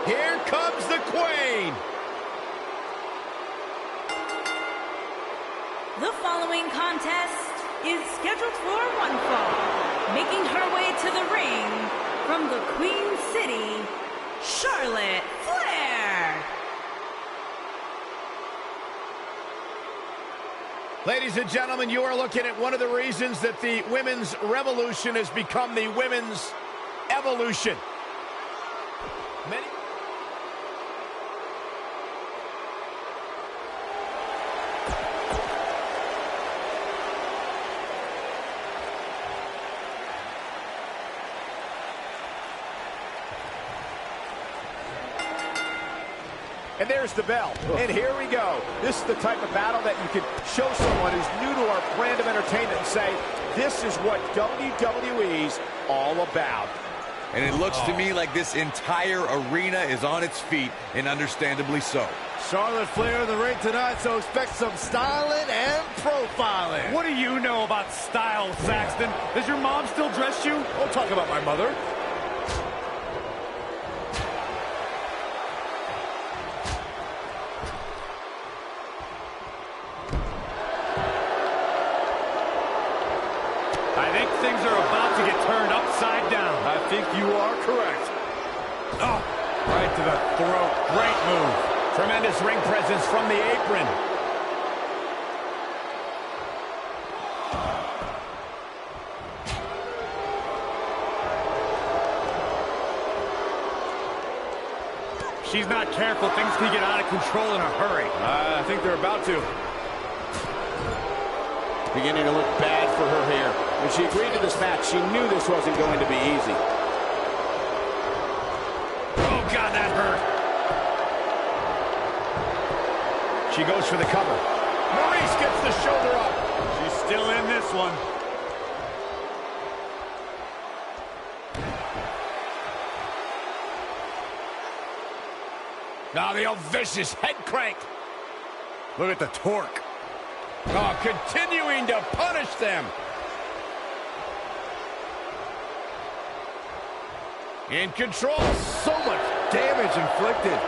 Here comes the Queen. The following contest is scheduled for one fall. Making her way to the ring from the Queen City, Charlotte Flair. Ladies and gentlemen, you are looking at one of the reasons that the women's revolution has become the women's evolution. And there's the bell. And here we go. This is the type of battle that you can show someone who's new to our brand of entertainment and say, this is what WWE's all about. And it looks to me like this entire arena is on its feet, and understandably so. Charlotte Flair in the ring tonight, so expect some styling and profiling. What do you know about style, Saxton? Does your mom still dress you? Don't talk about my mother. I think things are about to get turned upside down. I think you are correct. Oh, right to the throat. Great move. Tremendous ring presence from the apron. She's not careful. Things can get out of control in a hurry. I think they're about to. Beginning to look bad for her here. When she agreed to this match, she knew this wasn't going to be easy. Oh, God, that hurt. She goes for the cover. Maurice gets the shoulder up. She's still in this one. Now the old vicious head crank. Look at the torque. Oh, continuing to punish them. In control. So much damage inflicted.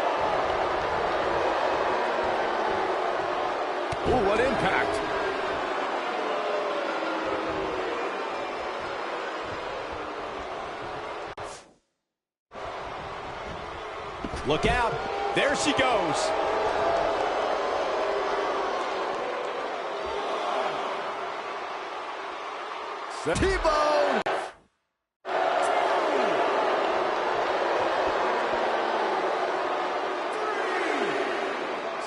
Ooh, what impact. Look out. There she goes. T-bone.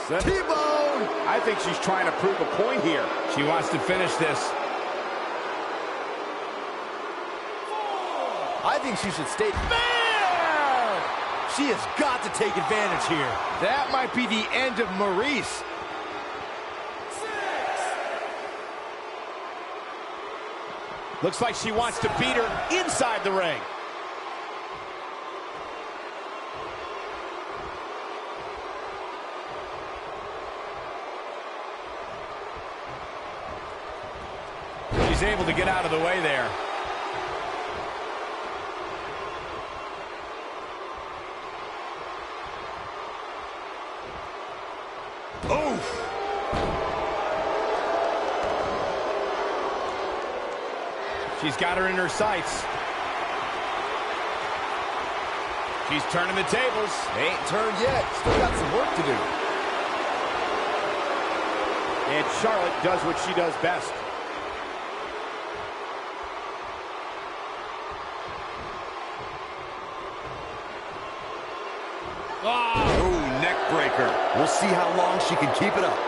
T-bone. I think she's trying to prove a point here. She wants to finish this. I think she should stay fair. She has got to take advantage here. That might be the end of Maurice. Looks like she wants to beat her inside the ring. She's able to get out of the way there. Oof! She's got her in her sights. She's turning the tables. They ain't turned yet. Still got some work to do. And Charlotte does what she does best. Oh, neck breaker. We'll see how long she can keep it up.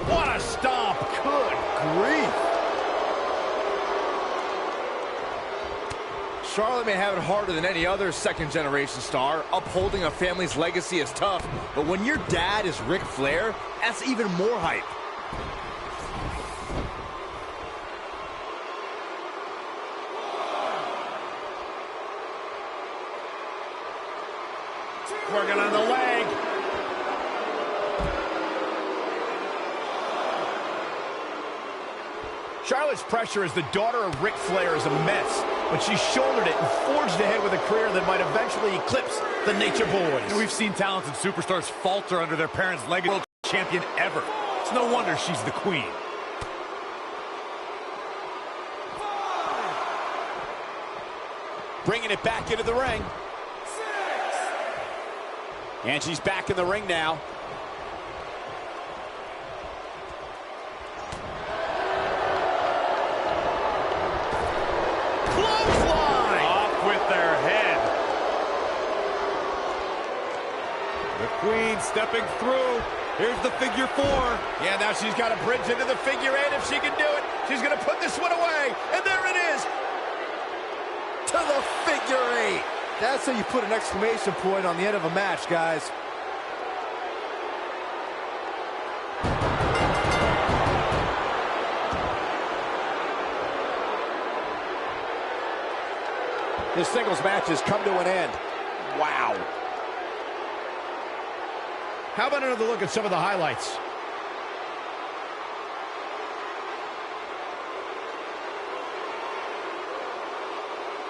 What a stomp. Good grief. Charlotte may have it harder than any other second-generation star. Upholding a family's legacy is tough, but when your dad is Ric Flair, that's even more hype. Working on the leg. Charlotte's pressure as the daughter of Ric Flair is a mess, but she shouldered it and forged ahead with a career that might eventually eclipse the Nature Boys. And we've seen talented superstars falter under their parents' legacy. World champion ever. It's no wonder she's the queen. Bringing it back into the ring. And she's back in the ring now. Clothesline! Off with their head. The queen stepping through. Here's the figure 4. Yeah, now she's got a bridge into the figure 8 if she can do it. She's going to put this one away. And there it is. To the figure 8. That's how you put an exclamation point on the end of a match, guys. This singles match has come to an end. Wow. How about another look at some of the highlights?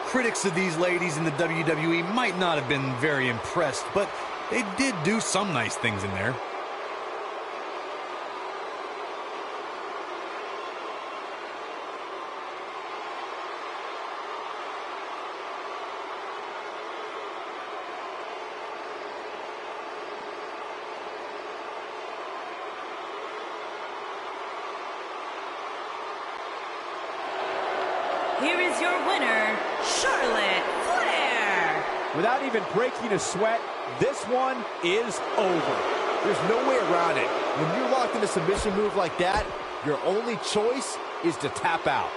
Critics of these ladies in the WWE might not have been very impressed, but they did do some nice things in there. Here is your winner, Charlotte Flair. Without even breaking a sweat, this one is over. There's no way around it. When you're locked in a submission move like that, your only choice is to tap out.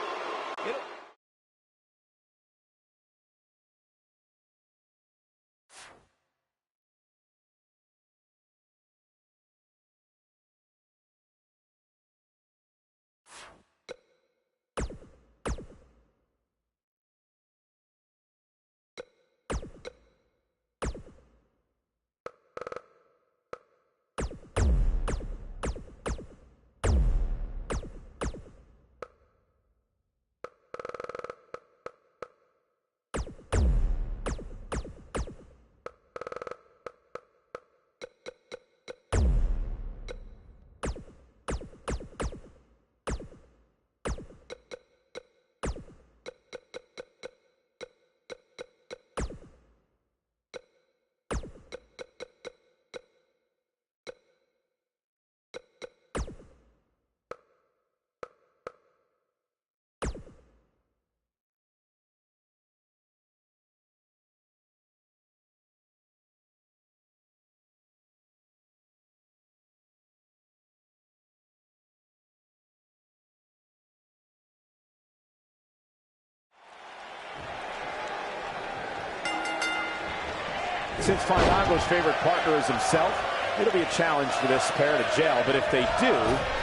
Since Fandango's favorite partner is himself, it'll be a challenge for this pair to gel, but if they do,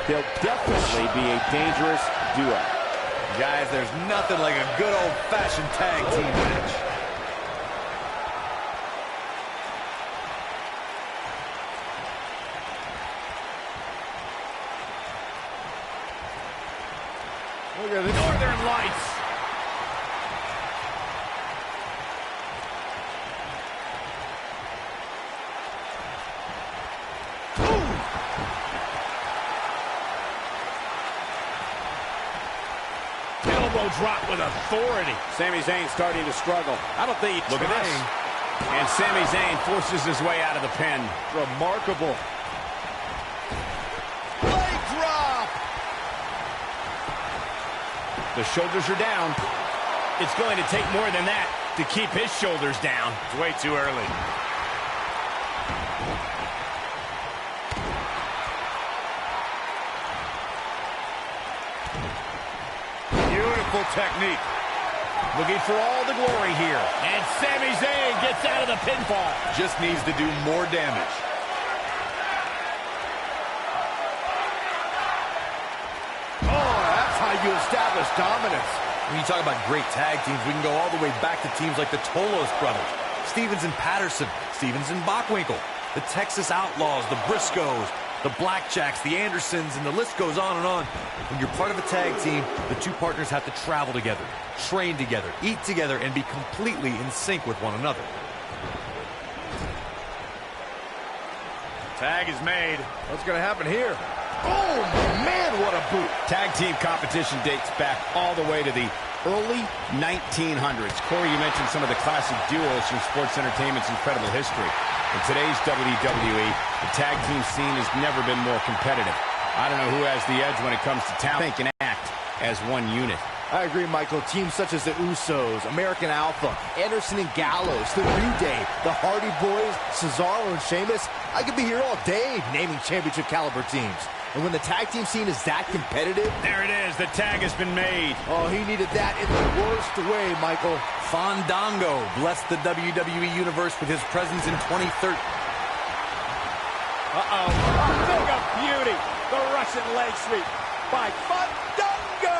they'll definitely be a dangerous duo. Guys, there's nothing like a good old-fashioned tag team match. Look at the Northern Lights. Elbow drop with authority. Sami Zayn starting to struggle. I don't think he's Look at this. And Sami Zayn forces his way out of the pin. Remarkable. Leg drop. The shoulders are down. It's going to take more than that to keep his shoulders down. It's way too early. Beautiful technique. Looking for all the glory here. And Sami Zayn gets out of the pinfall. Just needs to do more damage. Oh, that's how you establish dominance. When you talk about great tag teams, we can go all the way back to teams like the Tolos brothers, Stevens and Patterson, Stevens and Bockwinkel, the Texas Outlaws, the Briscoes, the Blackjacks, the Andersons, and the list goes on and on. When you're part of a tag team, the two partners have to travel together, train together, eat together, and be completely in sync with one another. Tag is made. What's going to happen here? Oh, man, what a boot. Tag team competition dates back all the way to the early 1900s. Corey, you mentioned some of the classic duos from sports entertainment's incredible history. In today's WWE, the tag team scene has never been more competitive. I don't know who has the edge when it comes to talent. Think and act as one unit. I agree, Michael. Teams such as the Usos, American Alpha, Anderson and Gallows, the New Day, the Hardy Boys, Cesaro and Sheamus. I could be here all day naming championship caliber teams. And when the tag team scene is that competitive... There it is. The tag has been made. Oh, he needed that in the worst way, Michael. Fandango blessed the WWE Universe with his presence in 2013. Uh-oh. A thing of beauty. The Russian leg sweep by Fandango.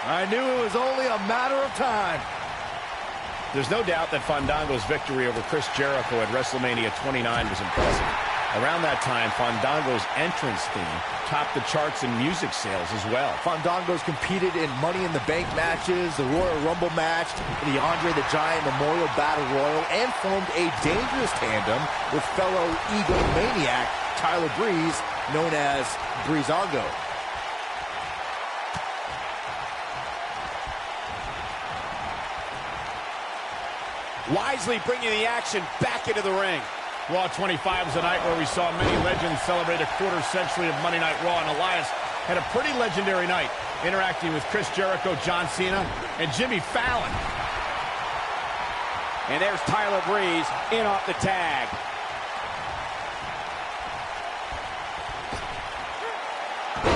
I knew it was only a matter of time. There's no doubt that Fandango's victory over Chris Jericho at WrestleMania 29 was impressive. Around that time, Fandango's entrance theme topped the charts in music sales as well. Fandango's competed in Money in the Bank matches, the Royal Rumble match, the Andre the Giant Memorial Battle Royal, and formed a dangerous tandem with fellow egomaniac Tyler Breeze, known as Breezango. Wisely bringing the action back into the ring. Raw 25 was a night where we saw many legends celebrate a quarter century of Monday Night Raw, and Elias had a pretty legendary night, interacting with Chris Jericho, John Cena, and Jimmy Fallon. And there's Tyler Breeze in off the tag.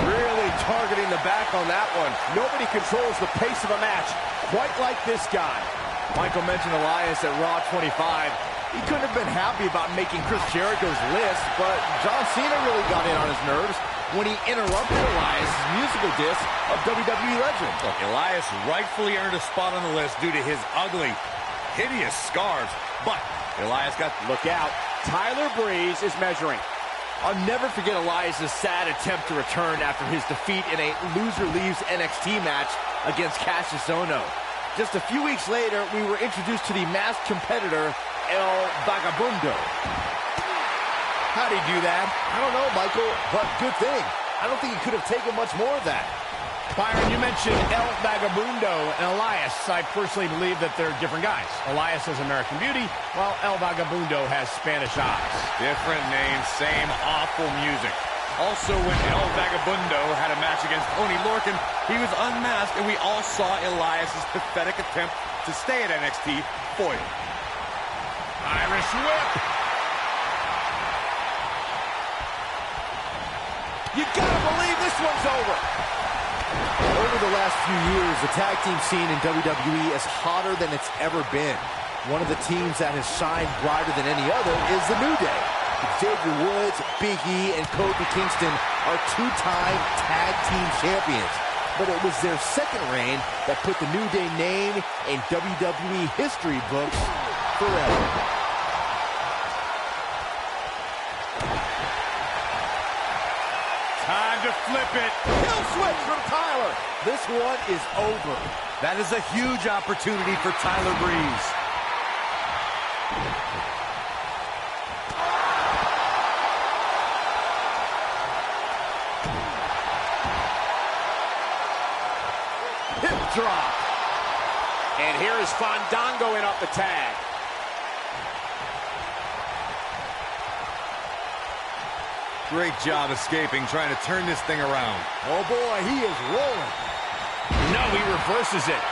Really targeting the back on that one. Nobody controls the pace of a match quite like this guy. Michael mentioned Elias at Raw 25. He couldn't have been happy about making Chris Jericho's list, but John Cena really got in on his nerves when he interrupted Elias' musical diss of WWE legend. Look, Elias rightfully earned a spot on the list due to his ugly, hideous scars, but Elias got... Look out. Tyler Breeze is measuring. I'll never forget Elias' sad attempt to return after his defeat in a loser leaves NXT match against Cassius Ohno. Just a few weeks later, we were introduced to the masked competitor, El Vagabundo. How'd he do that? I don't know, Michael, but good thing. I don't think he could have taken much more of that. Byron, you mentioned El Vagabundo and Elias. I personally believe that they're different guys. Elias has American Beauty, while El Vagabundo has Spanish eyes. Different names, same awful music. Also, when El Vagabundo had a match against Tony Lorcan, he was unmasked, and we all saw Elias' pathetic attempt to stay at NXT foiled. Irish whip. You gotta believe this one's over. Over the last few years, the tag team scene in WWE is hotter than it's ever been. One of the teams that has shined brighter than any other is the New Day. Xavier Woods, Big E, and Kofi Kingston are two-time tag team champions. But it was their second reign that put the New Day name in WWE history books forever. Time to flip it. Kill switch from Tyler. This one is over. That is a huge opportunity for Tyler Breeze. Hip drop. And here is Fandango in off the tag. Great job escaping, trying to turn this thing around. Oh boy, he is rolling. No, he reverses it.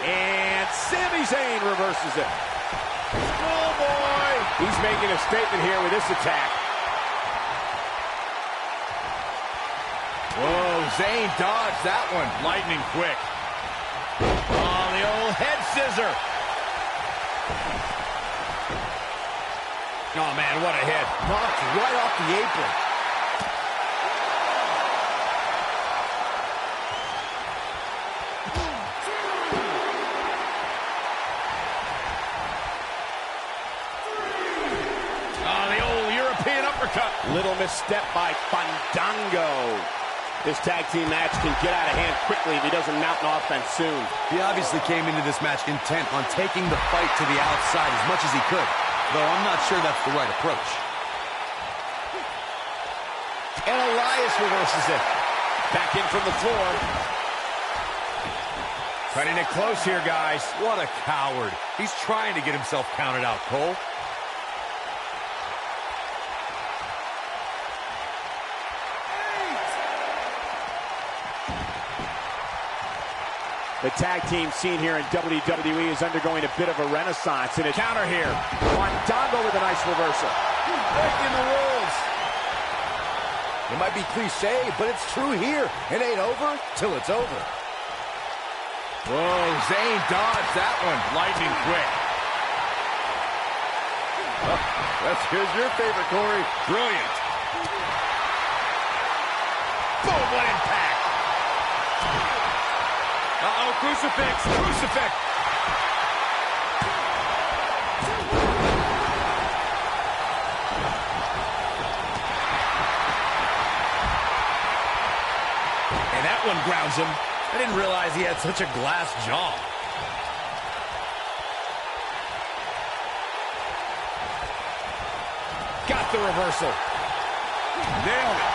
And Sami Zayn reverses it. Oh boy. He's making a statement here with this attack. Whoa, Zayn dodged that one. Lightning quick. Oh, the old head scissor. Oh, man, what a hit. Knocked right off the apron. misstep by Fandango. This tag team match can get out of hand quickly if he doesn't mount an offense soon. He obviously came into this match intent on taking the fight to the outside as much as he could, though I'm not sure that's the right approach. And Elias reverses it. Back in from the floor. Cutting it close here, guys. What a coward. He's trying to get himself counted out, Cole. The tag team scene here in WWE is undergoing a bit of a renaissance. And a counter here. Fandango with a nice reversal. Breaking the rules. It might be cliche, but it's true here. It ain't over till it's over. Whoa, Zayn dodged that one. Lightning quick. Oh, here's your favorite, Corey. Brilliant. Boom, what impact. Uh-oh, crucifix. Crucifix. And that one grounds him. I didn't realize he had such a glass jaw. Got the reversal. Nailed it.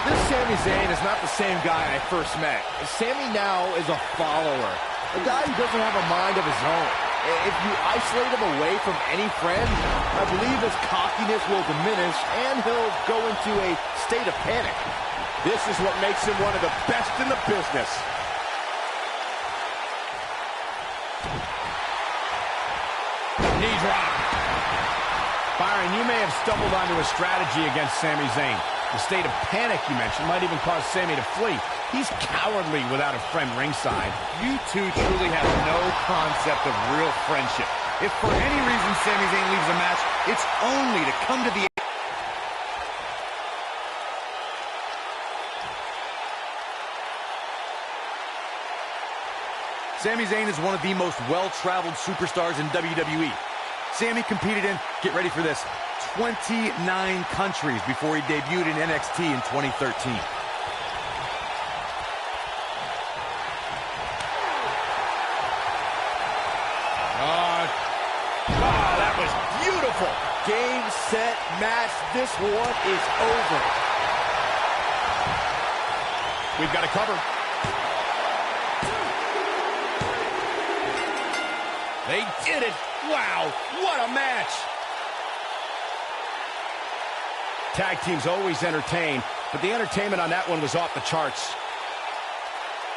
This Sami Zayn is not the same guy I first met. Sami now is a follower, a guy who doesn't have a mind of his own. If you isolate him away from any friend, I believe his cockiness will diminish and he'll go into a state of panic. This is what makes him one of the best in the business. Knee drop. Byron, you may have stumbled onto a strategy against Sami Zayn. The state of panic you mentioned might even cause Sami to flee. He's cowardly without a friend ringside. You two truly have no concept of real friendship. If for any reason Sami Zayn leaves a match, it's only to come to the... Sami Zayn is one of the most well-traveled superstars in WWE. Sami competed in, get ready for this, 29 countries before he debuted in NXT in 2013. That was beautiful. Game, set, match. This one is over. We've got a cover. They did it. Wow, what a match. Tag teams always entertain, but the entertainment on that one was off the charts.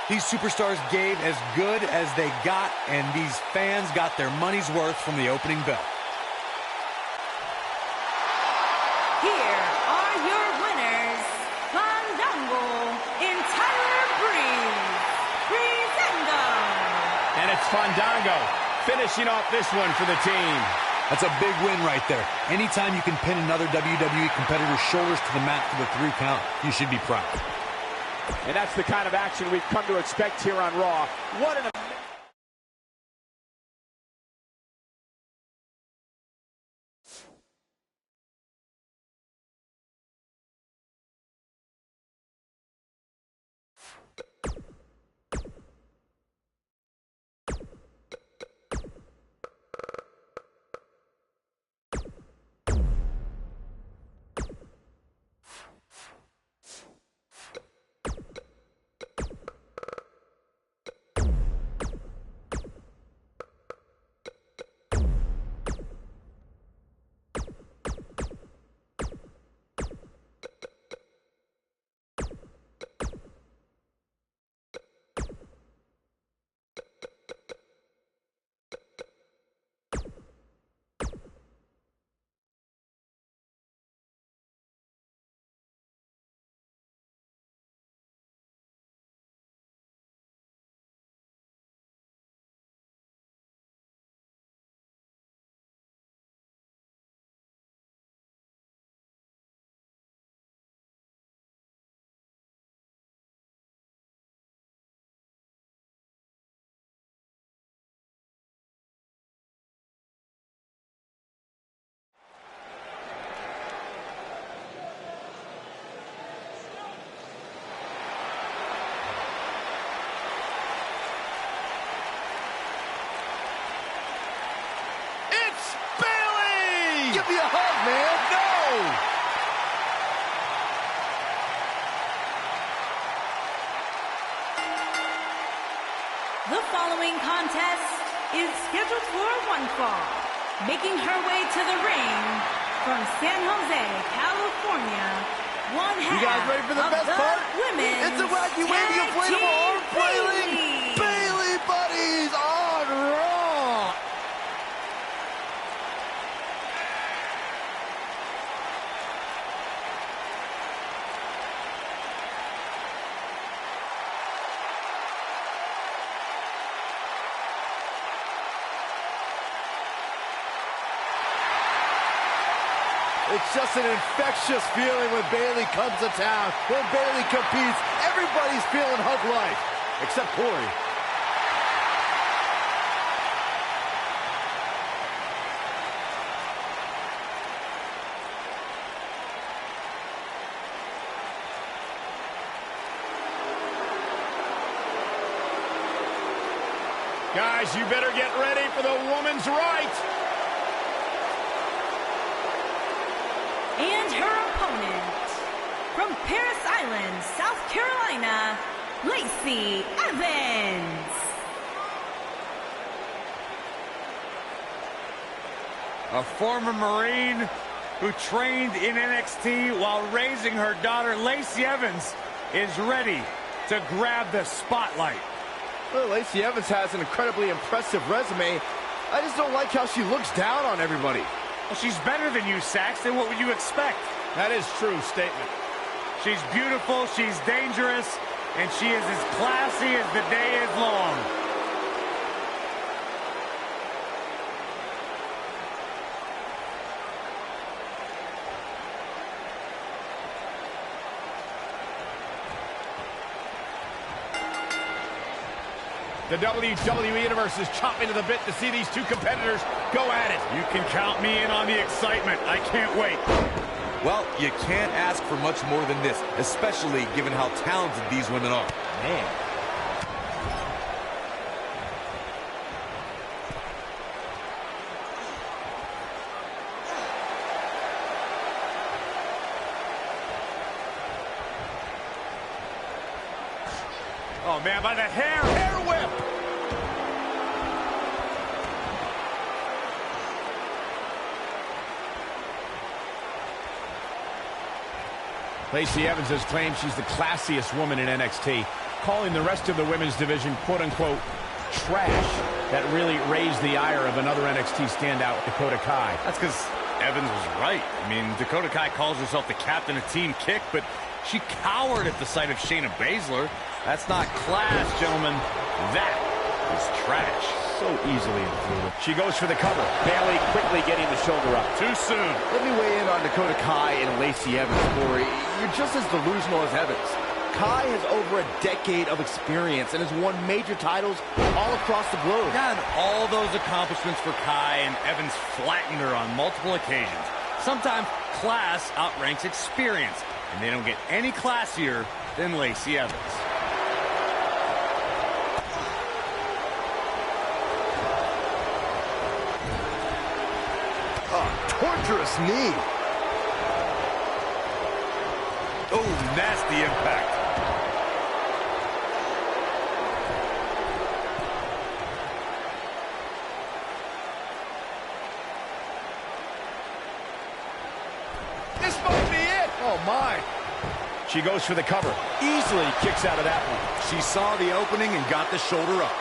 These superstars gave as good as they got, and these fans got their money's worth from the opening bell. Here are your winners, Fandango and Tyler Breeze. Crescendo. And it's Fandango finishing off this one for the team. That's a big win right there. Anytime you can pin another WWE competitor's shoulders to the mat for the 3 count, you should be proud. And that's the kind of action we've come to expect here on Raw. What an... The following contest is scheduled for one fall. Making her way to the ring from San Jose, California, one half you guys ready for the of best the part? women's It's a wacky, wavy, tag inflatable team arm flailing Bayley buddies on Raw. It's just an infectious feeling when Bayley comes to town. When Bayley competes, everybody's feeling hug life, except Corey. Guys, you better get ready for the woman's right. And her opponent, from Paris Island, South Carolina, Lacey Evans. A former Marine who trained in NXT while raising her daughter, Lacey Evans, is ready to grab the spotlight. Well, Lacey Evans has an incredibly impressive resume. I just don't like how she looks down on everybody. Well, she's better than you, Saxton. What would you expect? That is true statement. She's beautiful, she's dangerous, and she is as classy as the day is long. The WWE Universe is chomping to the bit to see these two competitors go at it. You can count me in on the excitement. I can't wait. Well, you can't ask for much more than this, especially given how talented these women are. Man. Oh, man, by the hair whip. Lacey Evans has claimed she's the classiest woman in NXT, calling the rest of the women's division, quote-unquote, trash. That really raised the ire of another NXT standout, Dakota Kai. That's because Evans was right. I mean, Dakota Kai calls herself the captain of Team Kick, but she cowered at the sight of Shayna Baszler. That's not class, gentlemen. That is trash. So easily influenced. She goes for the cover. Bayley quickly getting the shoulder up. Too soon. Let me weigh in on Dakota Kai and Lacey Evans, Corey. You're just as delusional as Evans. Kai has over a decade of experience and has won major titles all across the globe. Yeah, and all those accomplishments for Kai, and Evans flattened her on multiple occasions. Sometimes class outranks experience, and they don't get any classier than Lacey Evans. Torturous knee. Oh, nasty impact. This might be it. Oh, my. She goes for the cover. Easily kicks out of that one. She saw the opening and got the shoulder up.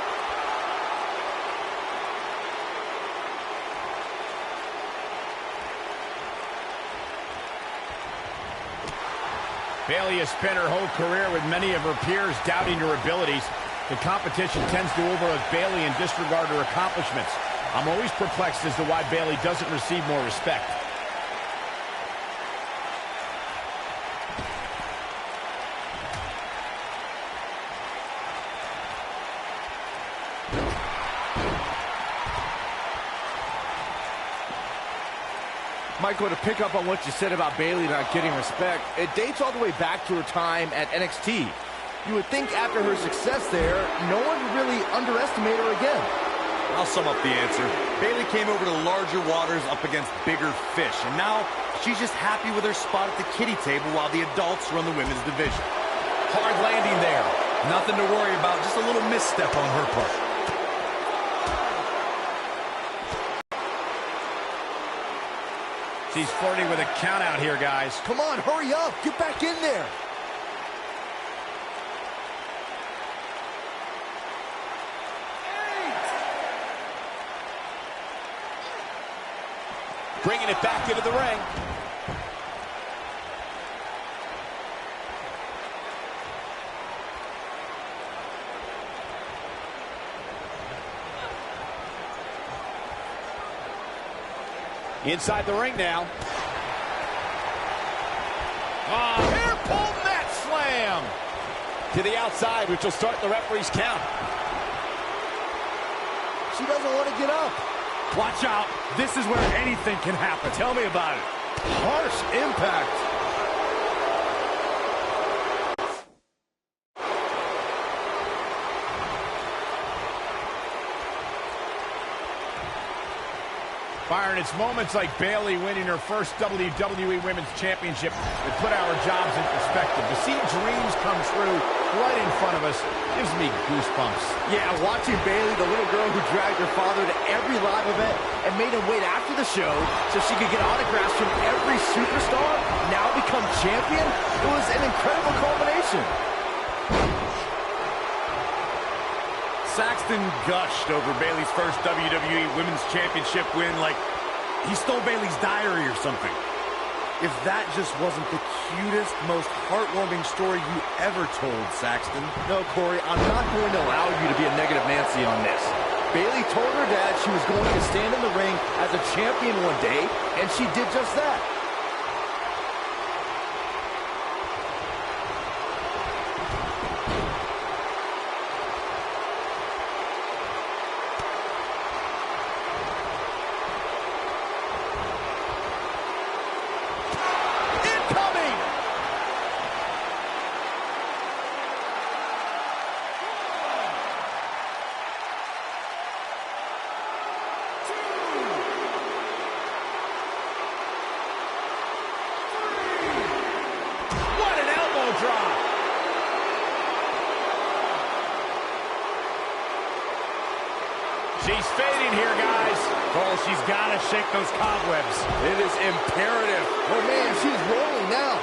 Bayley has spent her whole career with many of her peers doubting her abilities. The competition tends to overlook Bayley and disregard her accomplishments. I'm always perplexed as to why Bayley doesn't receive more respect. Michael, to pick up on what you said about Bayley not getting respect, it dates all the way back to her time at NXT. You would think after her success there, no one would really underestimate her again. I'll sum up the answer. Bayley came over to larger waters up against bigger fish, and now she's just happy with her spot at the kiddie table while the adults run the women's division. Hard landing there. Nothing to worry about, just a little misstep on her part. She's flirting with a count out here, guys. Come on, hurry up. Get back in there. Bringing it back into the ring. Inside the ring now. Hair pull mat slam. To the outside, which will start the referee's count. She doesn't want to get up. Watch out. This is where anything can happen. Tell me about it. Harsh impact. Byron, it's moments like Bayley winning her first WWE Women's Championship that put our jobs in perspective. To see dreams come true right in front of us gives me goosebumps. Yeah, watching Bayley, the little girl who dragged her father to every live event and made him wait after the show so she could get autographs from every superstar, now become champion, it was an incredible culmination. Saxton gushed over Bayley's first WWE Women's Championship win like he stole Bayley's diary or something. If that just wasn't the cutest, most heartwarming story you ever told, Saxton. No, Corey, I'm not going to allow you to be a negative Nancy on this. Bayley told her dad she was going to stand in the ring as a champion one day, and she did just that. Drop. She's fading here, guys. Oh, she's got to shake those cobwebs. It is imperative. Oh, man, she's rolling now.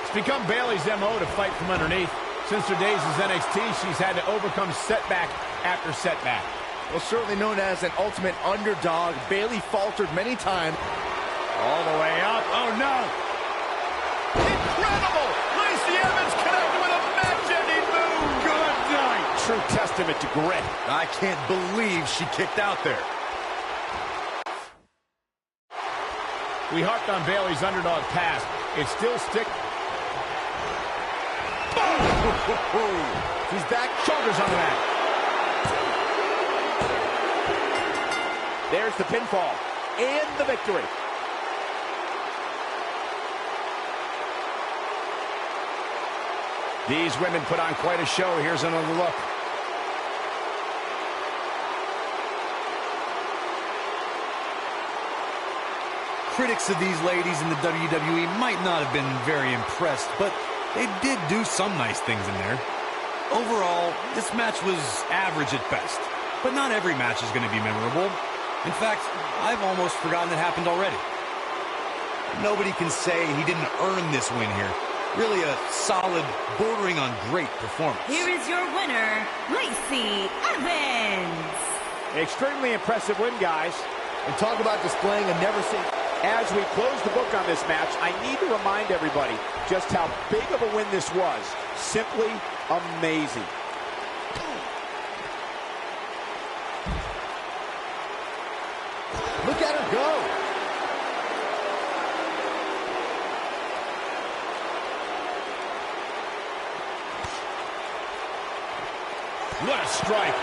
It's become Bayley's MO to fight from underneath. Since her days as NXT, she's had to overcome setback after setback. Well, certainly known as an ultimate underdog, Bayley faltered many times. All the way up. Oh, no. Incredible! Lacey Evans connected with a match-ending move. Good night. True testament to grit. I can't believe she kicked out there. We harped on Bayley's underdog past. It still sticks. She's back. Shoulders on the mat. There's the pinfall and the victory. These women put on quite a show. Here's another look. Critics of these ladies in the WWE might not have been very impressed, but they did do some nice things in there. Overall, this match was average at best, but not every match is going to be memorable. In fact, I've almost forgotten it happened already. Nobody can say he didn't earn this win here. Really a solid, bordering on great performance. Here is your winner, Lacey Evans. Extremely impressive win, guys. And talk about displaying a never-seen... As we close the book on this match, I need to remind everybody just how big of a win this was. Simply amazing. Look at her go. What a strike.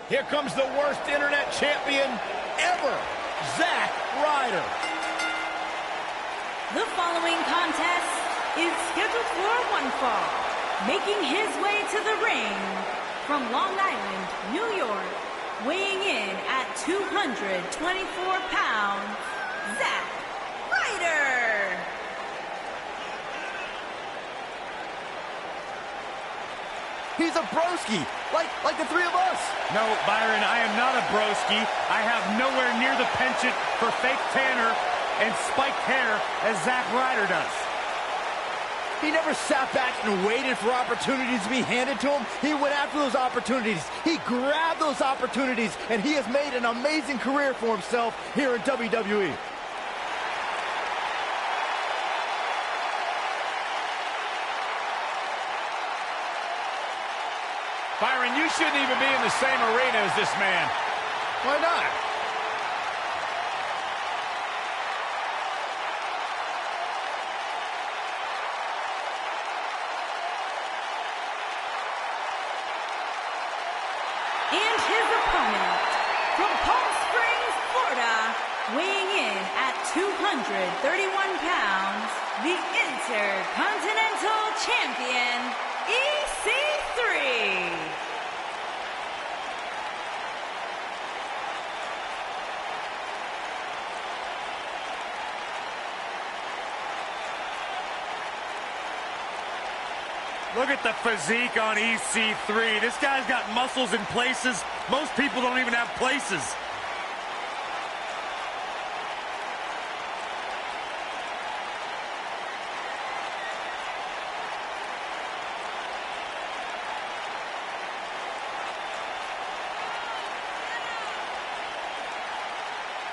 Here comes the worst internet champion ever, Zack Ryder. The following contest is scheduled for one fall. Making his way to the ring from Long Island, New York, weighing in at 224 pounds, Zack Ryder. He's a broski, like the three of us. No, Byron, I am not a broski. I have nowhere near the penchant for fake tanner and spiked hair as Zack Ryder does. He never sat back and waited for opportunities to be handed to him. He went after those opportunities. He grabbed those opportunities, and he has made an amazing career for himself here in WWE. Byron, you shouldn't even be in the same arena as this man. Why not? And his opponent, from Palm Springs, Florida, weighing in at 231 pounds, the Intercontinental Champion, EC3. Look at the physique on EC3. This guy's got muscles in places most people don't even have places.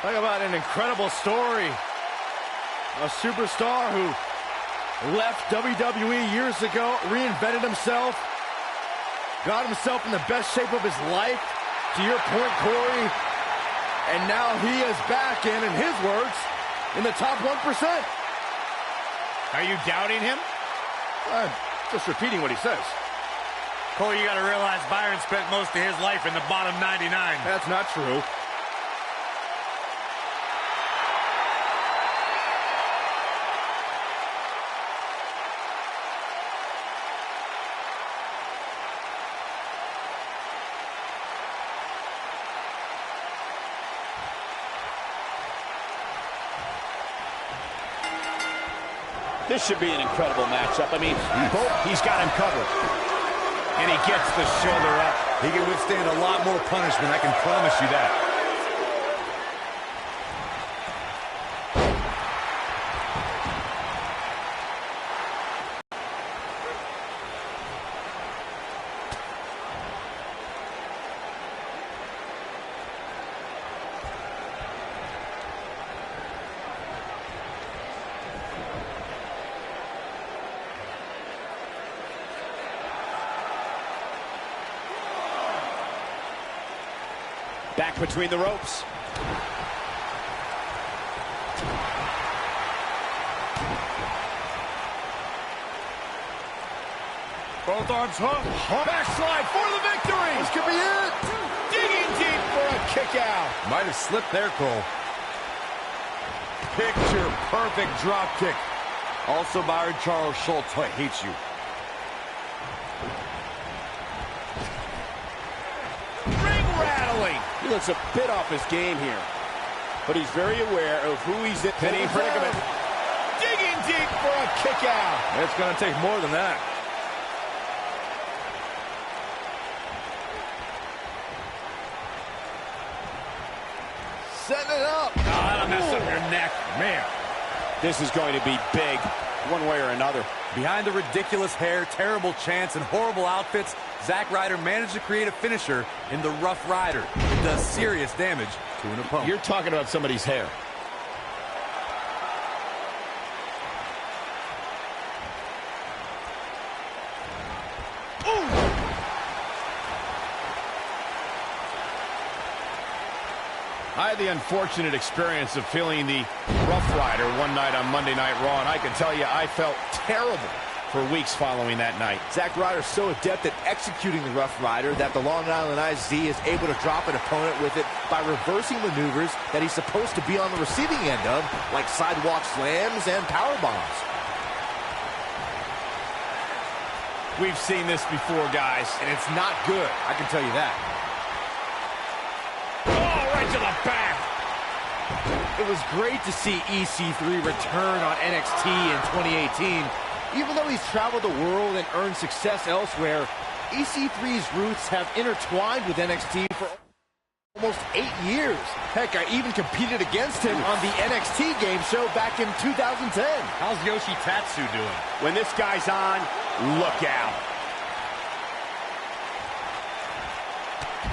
Talk about an incredible story. A superstar who left WWE years ago, reinvented himself, got himself in the best shape of his life, to your point, Corey, and now he is back in his words, in the top 1%. Are you doubting him? I'm just repeating what he says. Cole, you got to realize Byron spent most of his life in the bottom 99. That's not true. This should be an incredible matchup. I mean, He's got him covered. And he gets the shoulder up. He can withstand a lot more punishment, I can promise you that. back between the ropes. Both arms hooked. Backslide for the victory. This could be it. Digging deep for a kick out. Might have slipped there, Cole. Picture perfect drop kick. Also, Byron, Charles Schultz hates you. Ring rattling. He looks a bit off his game here, but he's very aware of who he's in. Penny predicament. Digging deep for a kick out. It's going to take more than that. Setting it up. Oh, that'll mess up your neck. Man. This is going to be big, one way or another. Behind the ridiculous hair, terrible chants, and horrible outfits, Zack Ryder managed to create a finisher in the Rough Rider. It does serious damage to an opponent. You're talking about somebody's hair. I had the unfortunate experience of feeling the Rough Rider one night on Monday Night Raw, and I can tell you I felt terrible for weeks following that night. Zack Ryder's so adept at executing the Rough Rider that the Long Island IZ is able to drop an opponent with it by reversing maneuvers that he's supposed to be on the receiving end of, like sidewalk slams and power bombs. We've seen this before, guys. And it's not good, I can tell you that. Oh, right to the back. It was great to see EC3 return on NXT in 2018. Even though he's traveled the world and earned success elsewhere, EC3's roots have intertwined with NXT for almost 8 years. Heck, I even competed against him on the NXT game show back in 2010. How's Yoshi Tatsu doing? When this guy's on, look out.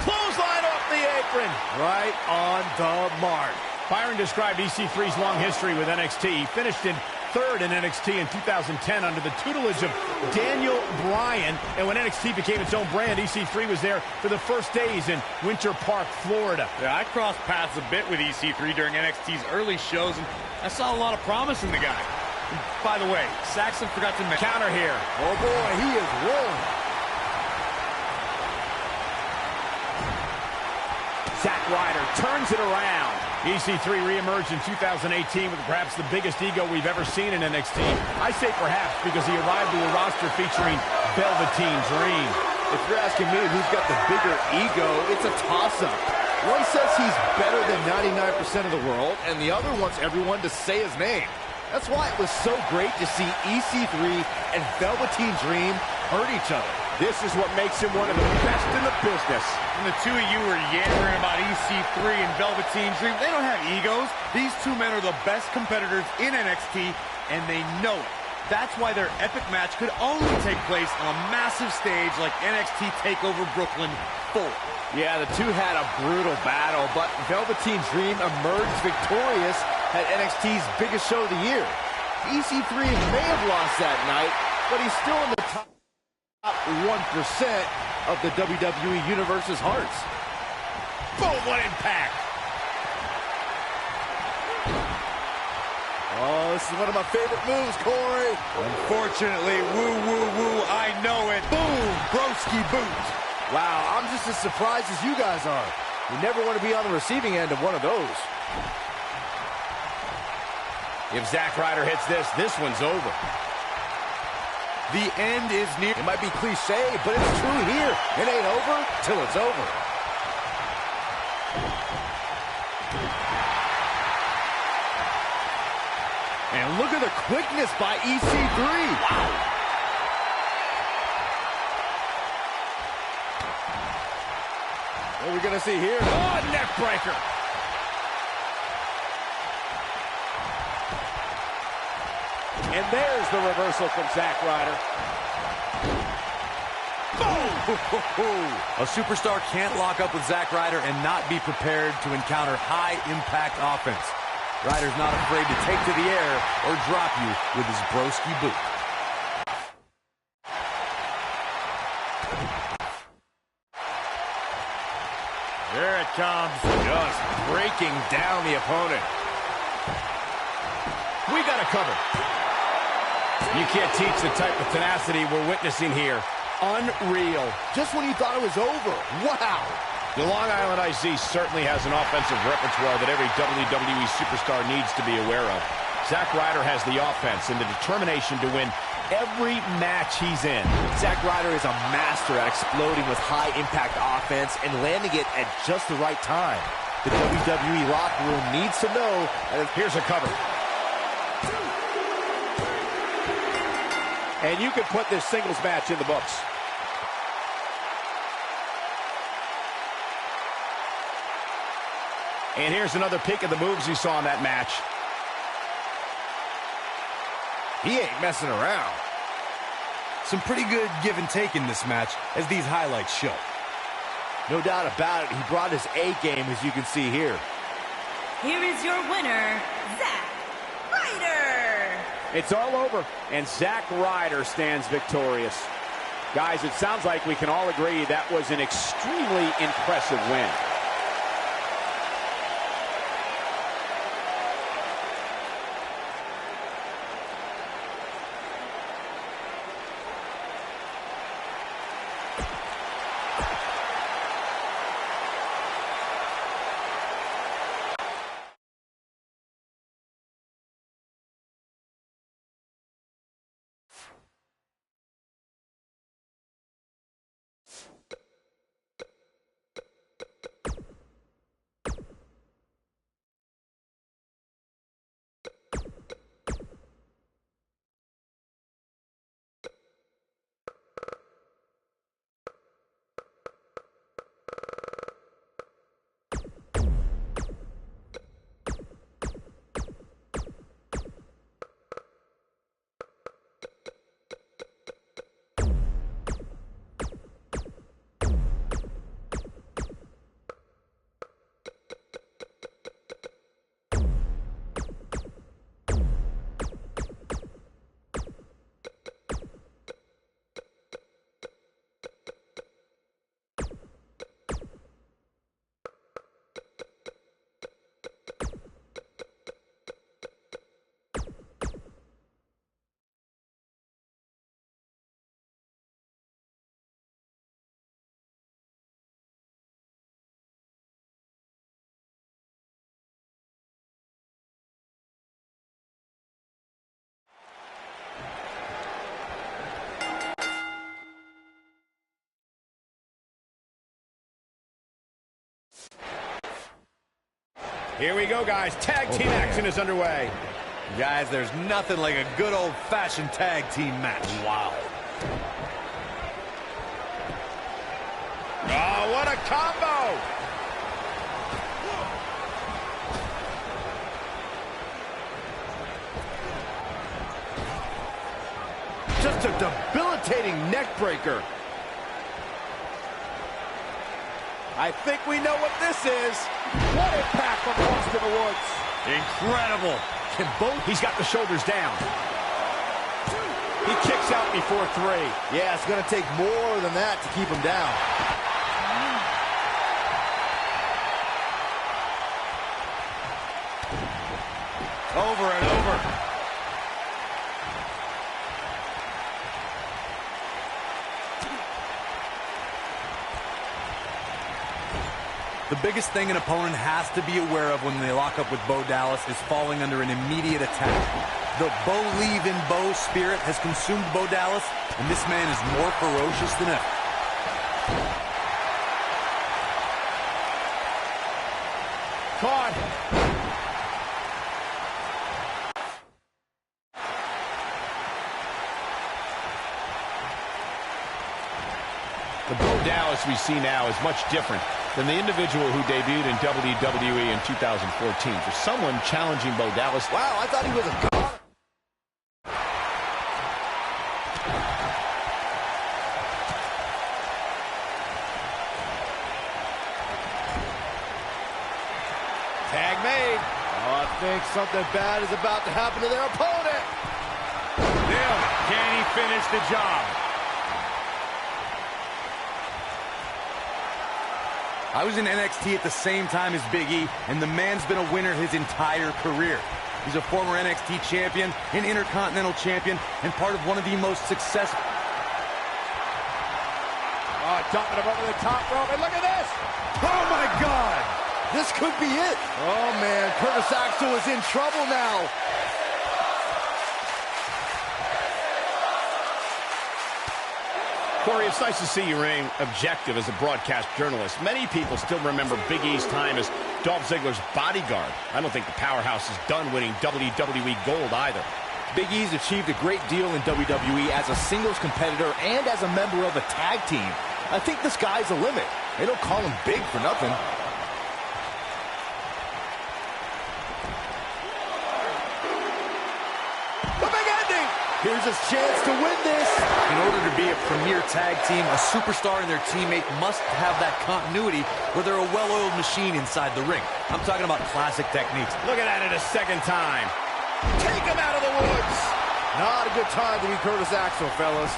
Clothesline off the apron. Right on the mark. Byron described EC3's long history with NXT. He finished in third in NXT in 2010 under the tutelage of Daniel Bryan. And when NXT became its own brand, EC3 was there for the first days in Winter Park, Florida. Yeah, I crossed paths a bit with EC3 during NXT's early shows, and I saw a lot of promise in the guy. And by the way, Saxon forgot to mention... Counter here. Oh boy, he is rolling. Zack Ryder turns it around. EC3 reemerged in 2018 with perhaps the biggest ego we've ever seen in NXT. I say perhaps because he arrived to a roster featuring Velveteen Dream. If you're asking me who's got the bigger ego, it's a toss-up. One says he's better than 99% of the world, and the other wants everyone to say his name. That's why it was so great to see EC3 and Velveteen Dream hurt each other. This is what makes him one of the best in the business. And the two of you were yammering about EC3 and Velveteen Dream. They don't have egos. These two men are the best competitors in NXT, and they know it. That's why their epic match could only take place on a massive stage like NXT TakeOver Brooklyn 4. Yeah, the two had a brutal battle, but Velveteen Dream emerged victorious at NXT's biggest show of the year. EC3 may have lost that night, but he's still in the top 1% of the WWE Universe's hearts. Boom, what impact. Oh, this is one of my favorite moves, Corey. Unfortunately, woo, woo, woo, I know it. Boom, broski boot. Wow, I'm just as surprised as you guys are. You never want to be on the receiving end of one of those. If Zack Ryder hits this, this one's over. The end is near. It might be cliche, but it's true here. It ain't over till it's over. And look at the quickness by EC3. Wow. What are we going to see here? Oh, neck breaker. And there's the reversal from Zack Ryder. A superstar can't lock up with Zack Ryder and not be prepared to encounter high-impact offense. Ryder's not afraid to take to the air or drop you with his broski boot. There it comes. Just breaking down the opponent. We got a cover. You can't teach the type of tenacity we're witnessing here. Unreal. Just when you thought it was over. Wow. The Long Island IZ certainly has an offensive repertoire that every WWE superstar needs to be aware of. Zack Ryder has the offense and the determination to win every match he's in. Zack Ryder is a master at exploding with high-impact offense and landing it at just the right time. The WWE locker room needs to know that here's a cover. And you can put this singles match in the books. And here's another peek at the moves you saw in that match. he ain't messing around. Some pretty good give and take in this match, as these highlights show. No doubt about it, he brought his A game, as you can see here. Here is your winner, Zack Ryder. It's all over, and Zack Ryder stands victorious. Guys, it sounds like we can all agree that was an extremely impressive win. Here we go, guys. Tag team action is underway. Guys, there's nothing like a good old-fashioned tag team match. Wow. Oh, what a combo! Just a debilitating neck breaker. I think we know what this is. What impact from Austin Woods. Incredible. Can both? He's got the shoulders down. He kicks out before 3. Yeah, it's going to take more than that to keep him down. Over and over. The biggest thing an opponent has to be aware of when they lock up with Bo Dallas is falling under an immediate attack. The Bo leave in Bo spirit has consumed Bo Dallas, and this man is more ferocious than ever. Caught. The Bo Dallas we see now is much different than the individual who debuted in WWE in 2014. For someone challenging Bo Dallas, Wow, I thought he was a god. tag made. Oh, I think something bad is about to happen to their opponent. Nailed it. Can he finish the job? I was in NXT at the same time as Big E, and the man's been a winner his entire career. He's a former NXT champion, an Intercontinental champion, and part of one of the most successful... Oh, dumping him over the top rope, and look at this! Oh, my God. This could be it. Oh, man. Curtis Axel is in trouble now. Corey, it's nice to see you remain objective as a broadcast journalist. Many people still remember Big E's time as Dolph Ziggler's bodyguard. I don't think the powerhouse is done winning WWE Gold either. Big E's achieved a great deal in WWE as a singles competitor and as a member of a tag team. I think the sky's the limit. They don't call him big for nothing. The big ending! Here's his chance to win this. In order to be a premier tag team, a superstar and their teammate must have that continuity where they're a well-oiled machine inside the ring. I'm talking about classic techniques. Look at that a second time. Take him out of the woods. Not a good time to be Curtis Axel, fellas.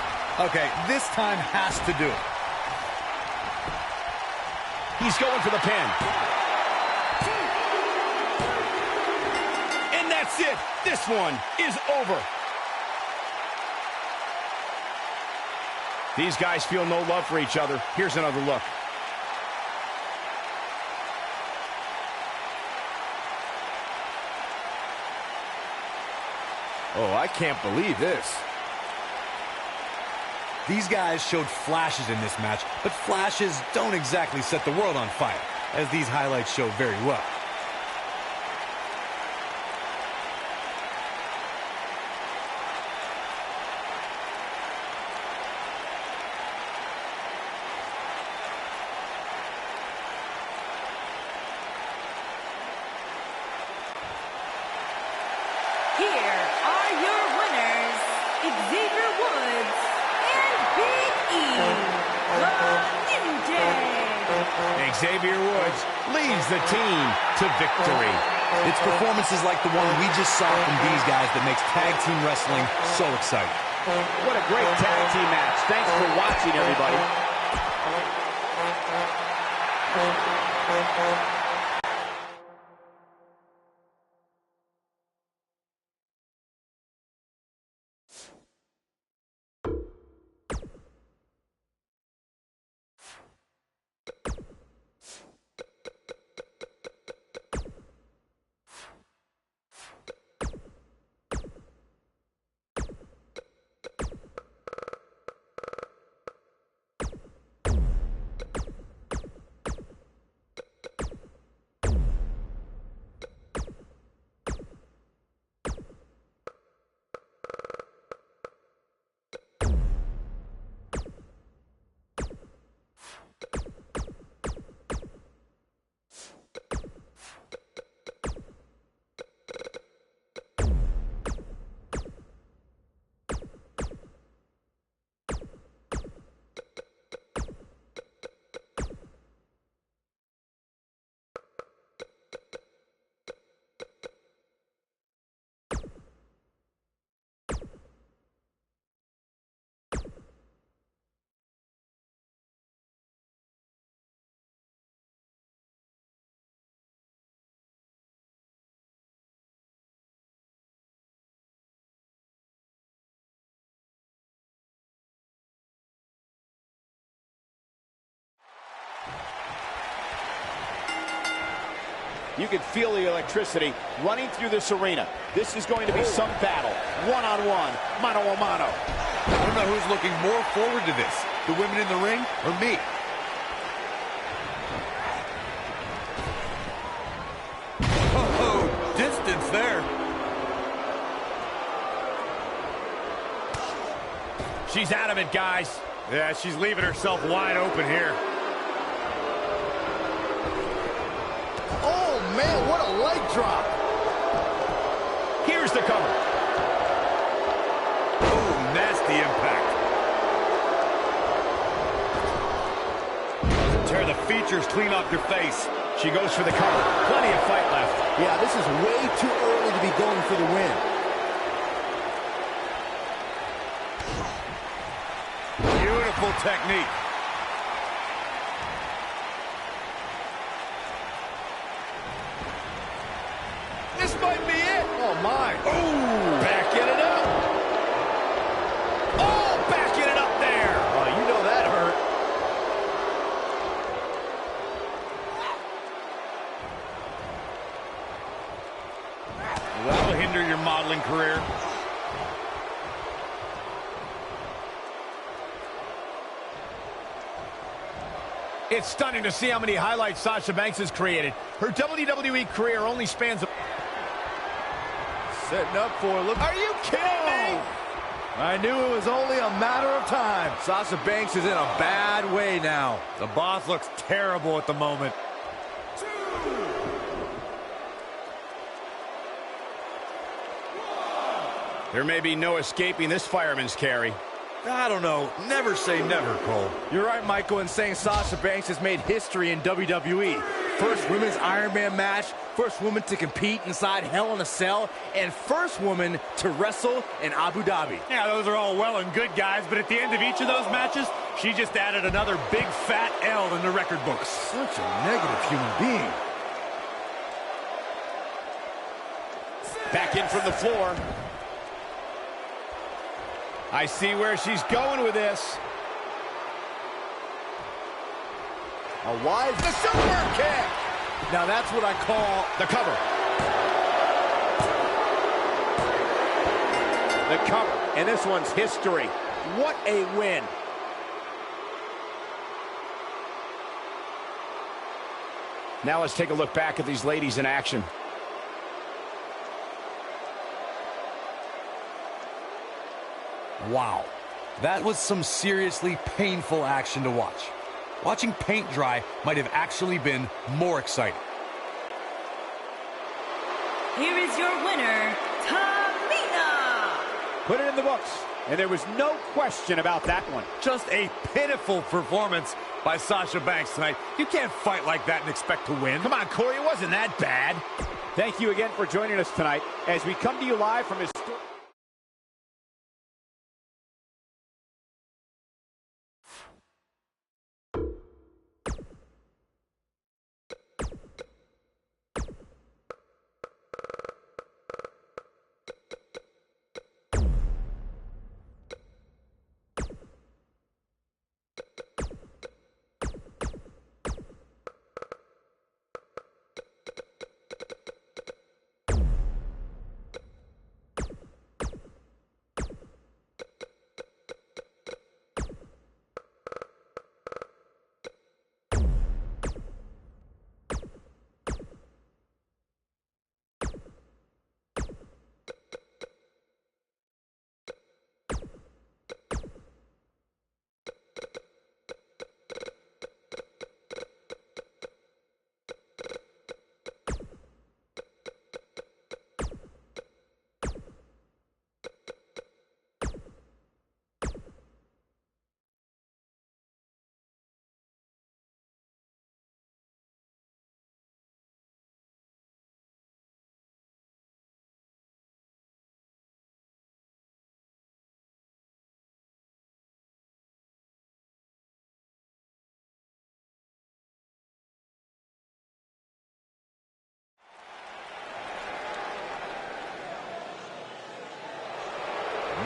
Okay, this time has to do it. He's going for the pin. And that's it. This one is over. These guys feel no love for each other. Here's another look. Oh, I can't believe this. These guys showed flashes in this match, but flashes don't exactly set the world on fire, as these highlights show very well. Here are your winners, Xavier Woods and Big E, the New Day. Xavier Woods leads the team to victory. It's performances like the one we just saw from these guys that makes tag team wrestling so exciting. What a great tag team match. Thanks for watching, everybody. You can feel the electricity running through this arena. This is going to be some battle. One-on-one, mano-a-mano. I don't know who's looking more forward to this, the women in the ring or me. Oh, distance there. She's out of it, guys. Yeah, she's leaving herself wide open here. Oh, man, what a leg drop. Here's the cover. Oh, nasty impact. Doesn't tear the features clean off your face. She goes for the cover. Plenty of fight left. Yeah, this is way too early to be going for the win. Beautiful technique. This might be it. Oh, my. Oh, Backing it up. Oh, backing it up there. Oh, you know that hurt. that'll hinder your modeling career. It's stunning to see how many highlights Sasha Banks has created. Her WWE career only spans... Setting up for it. Look. Are you kidding me? I knew it was only a matter of time. Sasha Banks is in a bad way now. The boss looks terrible at the moment. There may be no escaping this fireman's carry. I don't know. Never say never, Cole. You're right, Michael, in saying Sasha Banks has made history in WWE. First women's Iron Man match, first woman to compete inside Hell in a Cell, and first woman to wrestle in Abu Dhabi. Yeah, those are all well and good, guys, but at the end of each of those matches, she just added another big fat L in the record books. Such a negative human being. Back in from the floor. I see where she's going with this. A wise the super kick. Now that's what I call The cover. The cover, and this one's history. What a win. Now let's take a look back at these ladies in action. Wow. That was some seriously painful action to watch. Watching paint dry might have actually been more exciting. Here is your winner, Tamina. Put it in the books, and there was no question about that one. Just a pitiful performance by Sasha Banks tonight. You can't fight like that and expect to win. Come on, Corey, it wasn't that bad. Thank you again for joining us tonight as we come to you live from his...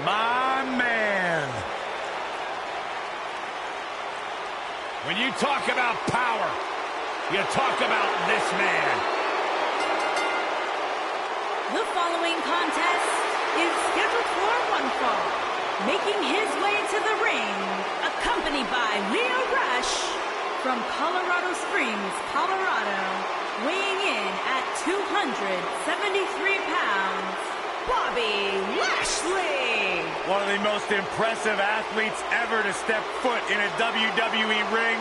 My man. When you talk about power, you talk about this man. The following contest is scheduled for one fall. Making his way to the ring, accompanied by Leo Rush from Colorado Springs, Colorado, weighing in at 273 pounds, Bobby Lashley. One of the most impressive athletes ever to step foot in a WWE ring.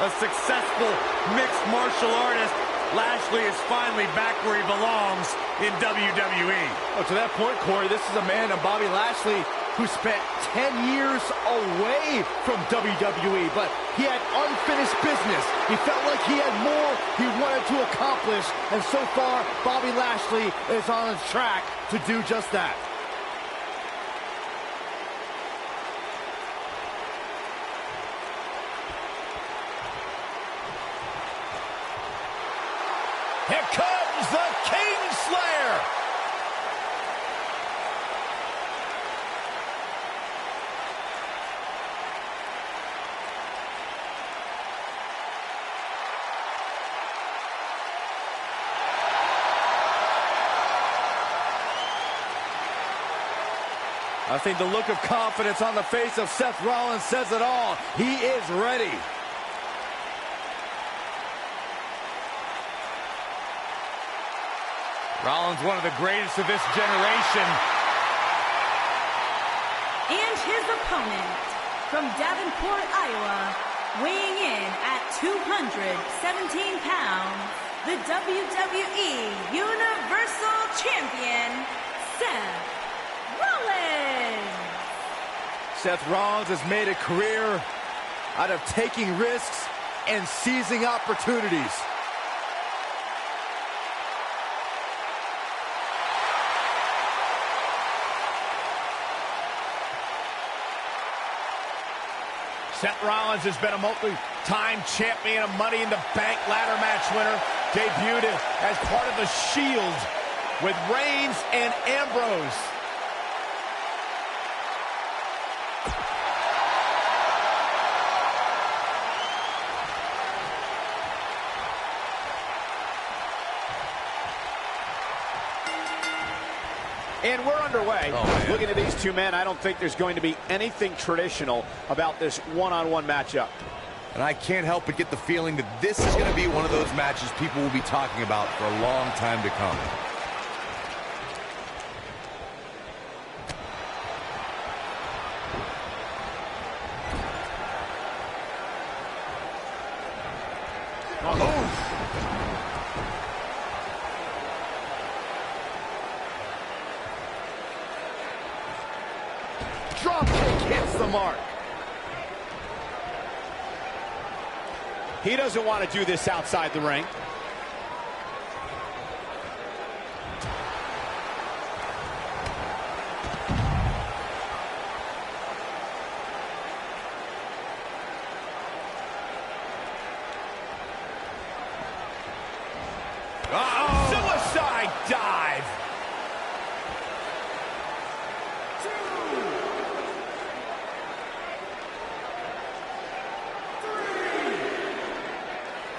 A successful mixed martial artist. Lashley is finally back where he belongs in WWE. Oh, to that point, Corey, this is a man, Bobby Lashley, who spent 10 years away from WWE, but he had unfinished business. He felt like he had more he wanted to accomplish, and so far, Bobby Lashley is on his track to do just that. Here comes the Kingslayer. I think the look of confidence on the face of Seth Rollins says it all. He is ready. Rollins, one of the greatest of this generation. And his opponent from Davenport, Iowa, weighing in at 217 pounds, the WWE Universal Champion, Seth Rollins. Seth Rollins has made a career out of taking risks and seizing opportunities. Seth Rollins has been a multi-time champion, a Money in the Bank ladder match winner. Debuted as part of the Shield with Reigns and Ambrose. And we're underway. Looking at these two men, I don't think there's going to be anything traditional about this one-on-one matchup. And I can't help but get the feeling that this is going to be one of those matches people will be talking about for a long time to come. Drop kick hits the mark. He doesn't want to do this outside the ring. Uh-oh. Suicide dive.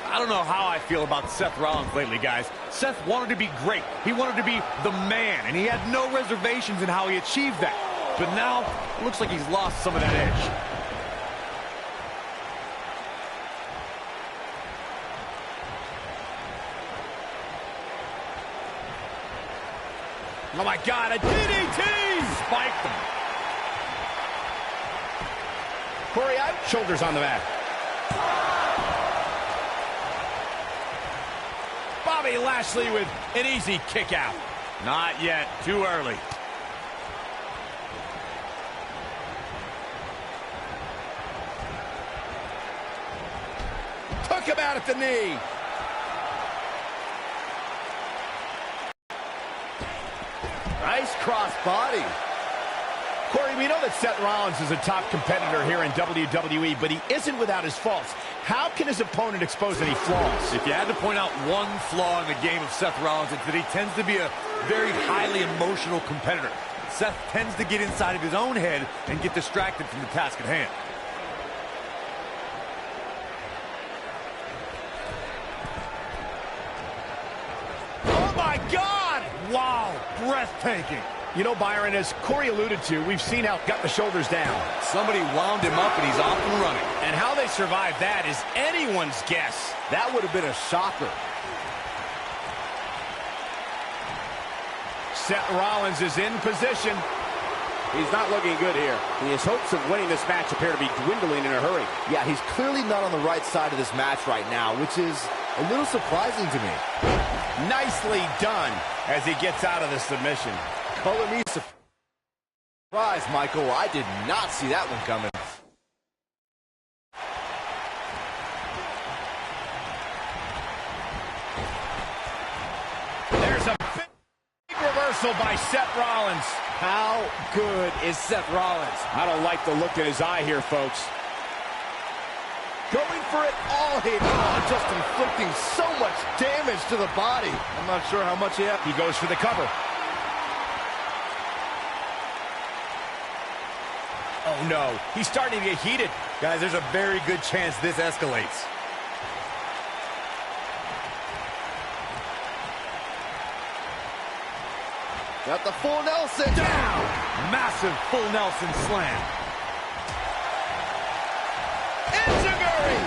I don't know how I feel about Seth Rollins lately, guys. Seth wanted to be great. He wanted to be the man, and he had no reservations in how he achieved that. But now, it looks like he's lost some of that edge. Oh my God, a DDT! Spiked him. Corey out, shoulders on the mat. Bobby Lashley with an easy kick out. Not yet. Too early. Took him out at the knee. Nice cross body. Corey, we know that Seth Rollins is a top competitor here in WWE, but he isn't without his faults. How can his opponent expose any flaws? If you had to point out one flaw in the game of Seth Rollins, it's that he tends to be a very highly emotional competitor. Seth tends to get inside of his own head and get distracted from the task at hand. Oh my God! Wow, breathtaking. You know, Byron, as Corey alluded to, we've seen how got the shoulders down. Somebody wound him up and he's off and running. And how they survived that is anyone's guess. That would have been a shocker. Seth Rollins is in position. He's not looking good here. His hopes of winning this match appear to be dwindling in a hurry. Yeah, he's clearly not on the right side of this match right now, which is a little surprising to me. Nicely done as he gets out of the submission. Color me surprised, Michael. I did not see that one coming. There's a big reversal by Seth Rollins. How good is Seth Rollins? I don't like the look in his eye here, folks. Going for it all here. Oh, just inflicting so much damage to the body. I'm not sure how much he has. He goes for the cover. Oh, no. He's starting to get heated. Guys, there's a very good chance this escalates. Got the full Nelson. Down! Massive full Nelson slam. Enziguri!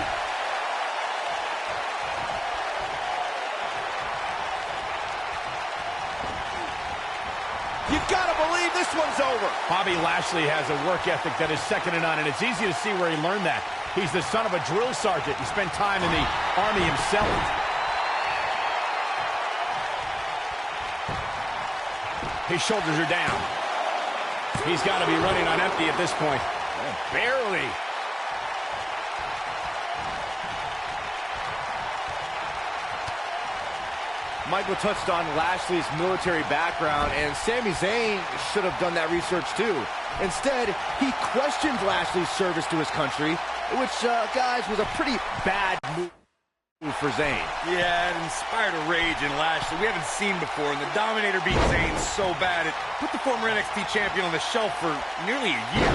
You gotta believe this one's over. Bobby Lashley has a work ethic that is second to none, and it's easy to see where he learned that. He's the son of a drill sergeant. He spent time in the Army himself. His shoulders are down. He's got to be running on empty at this point. Barely. Michael touched on Lashley's military background, and Sami Zayn should have done that research too. Instead, he questioned Lashley's service to his country, which, guys, was a pretty bad move for Zayn. Yeah, it inspired a rage in Lashley we haven't seen before, and the Dominator beat Zayn so bad it put the former NXT champion on the shelf for nearly a year.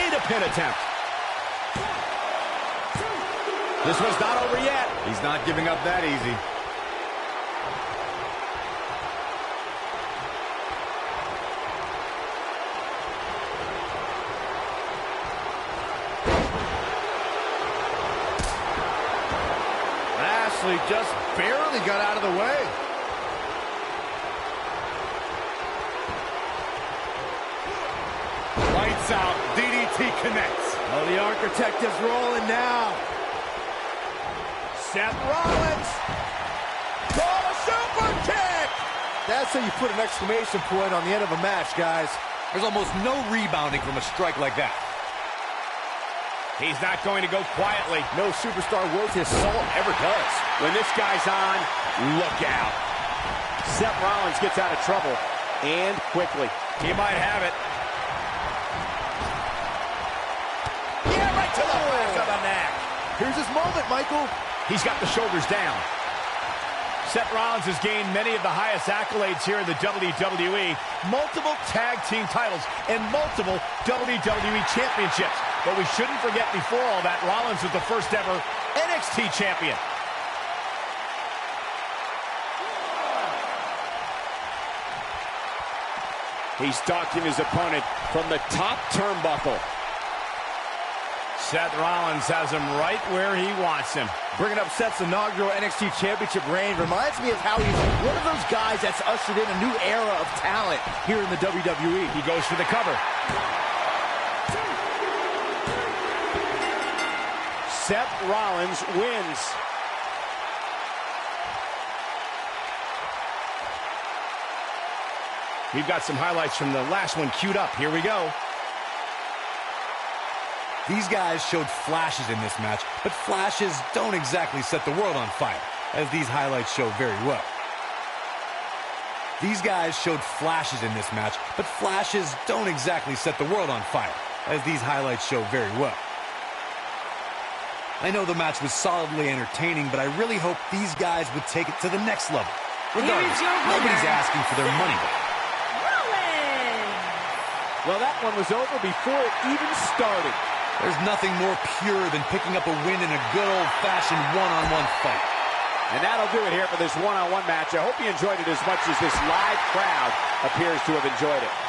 And a pin attempt. This one's not over yet. He's not giving up that easy. Lashley just barely got out of the way. Lights out. DDT connects. Oh, the Architect is rolling now. Seth Rollins. Call a super kick. That's how you put an exclamation point on the end of a match, guys. There's almost no rebounding from a strike like that. He's not going to go quietly. No superstar worth his salt ever does. When this guy's on, look out. Seth Rollins gets out of trouble, and quickly. He might have it. Yeah, right to the back of the neck. Here's his moment, Michael. He's got the shoulders down. Seth Rollins has gained many of the highest accolades here in the WWE, multiple tag team titles, and multiple WWE championships. But we shouldn't forget, before all that, Rollins was the first ever NXT champion. He's stalking his opponent from the top turnbuckle. Seth Rollins has him right where he wants him. Bringing up Seth's inaugural NXT Championship reign reminds me of how he's one of those guys that's ushered in a new era of talent here in the WWE. He goes for the cover. Seth Rollins wins. We've got some highlights from the last one queued up. Here we go. These guys showed flashes in this match, but flashes don't exactly set the world on fire, as these highlights show very well. These guys showed flashes in this match, but flashes don't exactly set the world on fire, as these highlights show very well. I know the match was solidly entertaining, but I really hope these guys would take it to the next level. Regardless, nobody's asking for their money back. Well, that one was over before it even started. There's nothing more pure than picking up a win in a good old-fashioned one-on-one fight. And that'll do it here for this one-on-one match. I hope you enjoyed it as much as this live crowd appears to have enjoyed it.